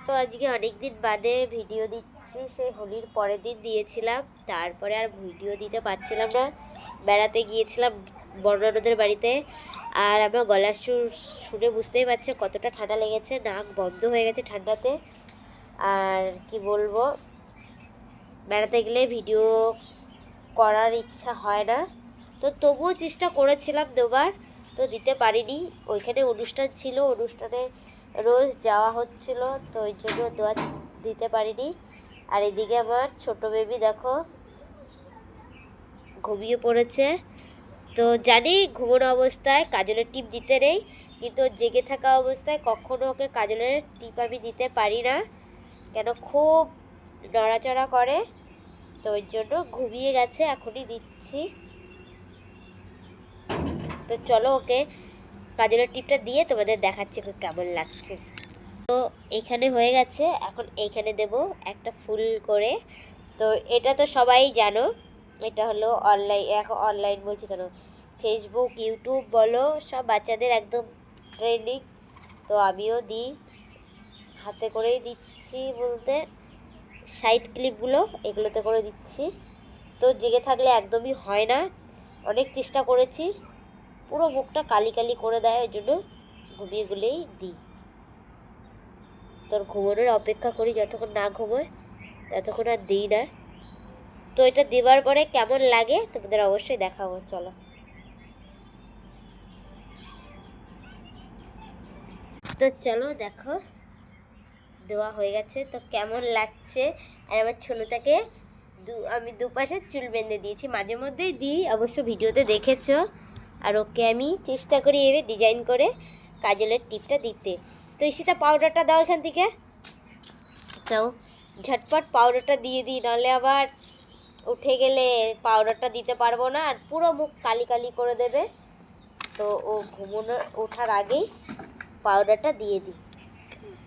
তো আজকে অনেক দিন বাদে ভিডিও দিচ্ছি। সেই হোলির পরের দিন দিয়েছিলাম, তারপরে আর ভিডিও দিতে পারছিলাম না। বেড়াতে গিয়েছিলাম বড় ননদের বাড়িতে। আর আমার গলার সুর শুনে বুঝতেই পারছে কতটা ঠান্ডা লেগেছে, নাক বন্ধ হয়ে গেছে ঠান্ডাতে। আর কি বলবো, বেড়াতে গেলে ভিডিও করার ইচ্ছা হয় না, তো তবুও চেষ্টা করেছিলাম দেবার, তো দিতে পারিনি। ওইখানে অনুষ্ঠান ছিল, অনুষ্ঠানে রোজ যাওয়া হচ্ছিল, তো ওই জন্য দিতে পারিনি। আর এদিকে আমার ছোট বেবি দেখো ঘুমিয়ে পড়েছে। তো জানি ঘুমানো অবস্থায় কাজলের টিপ দিতে নেই, কিন্তু জেগে থাকা অবস্থায় কখনো ওকে কাজলের টিপ আমি দিতে পারি না, কেন খুব নড়াচড়া করে। তো ওই জন্য ঘুমিয়ে গেছে, এখনই দিচ্ছি। তো চলো ওকে কাজলের টিপটা দিয়ে তোমাদের দেখাচ্ছি কেমন লাগছে। তো এখানে হয়ে গেছে, এখন এইখানে দেব একটা ফুল করে। তো এটা তো সবাই জানো, এটা হলো অনলাইন, এখন অনলাইন বলছি কেন, ফেসবুক ইউটিউব বলো, সব বাচ্চাদের একদম ট্রেন্ডিং। তো আমিও দিই, হাতে করেই দিচ্ছি, বলতে সাইড ক্লিপগুলো এগুলোতে করে দিচ্ছি। তো জেগে থাকলে একদমই হয় না, অনেক চেষ্টা করেছি, পুরো মুখটা কালি কালি করে দেয়, ওই জন্য ঘুমিয়ে গুলেই দিই। তোর ঘুমানোর অপেক্ষা করি, যতক্ষণ না ঘুমোয় ততক্ষণ আর দিই না। তো এটা দেওয়ার পরে কেমন লাগে তোমাদের অবশ্যই দেখাবো, চলো। তো চলো দেখো দেওয়া হয়ে গেছে, তো কেমন লাগছে। আর আমার ছোটটাকে আমি দুপাশে চুল বেঁধে দিয়েছি, মাঝে মধ্যেই দিই, অবশ্য ভিডিওতে দেখেছো। আর ওকে আমি চেষ্টা করি এভাবে ডিজাইন করে কাজলের টিপটা দিতে। তো ঈশিতা পাউডারটা দাও এখান থেকে, দাও ঝটপট পাউডারটা দিয়ে দিই, নাহলে আবার উঠে গেলে পাউডারটা দিতে পারবো না, আর পুরো মুখ কালি কালি করে দেবে। তো ও ওঠার আগেই পাউডারটা দিয়ে দিই।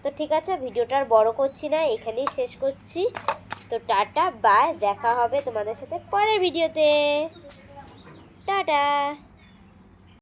তো ঠিক আছে, ভিডিওটা আর বড় করছি না, এখানেই শেষ করছি। তো টাটা বাই, দেখা হবে তোমাদের সাথে পরের ভিডিওতে। টাটা।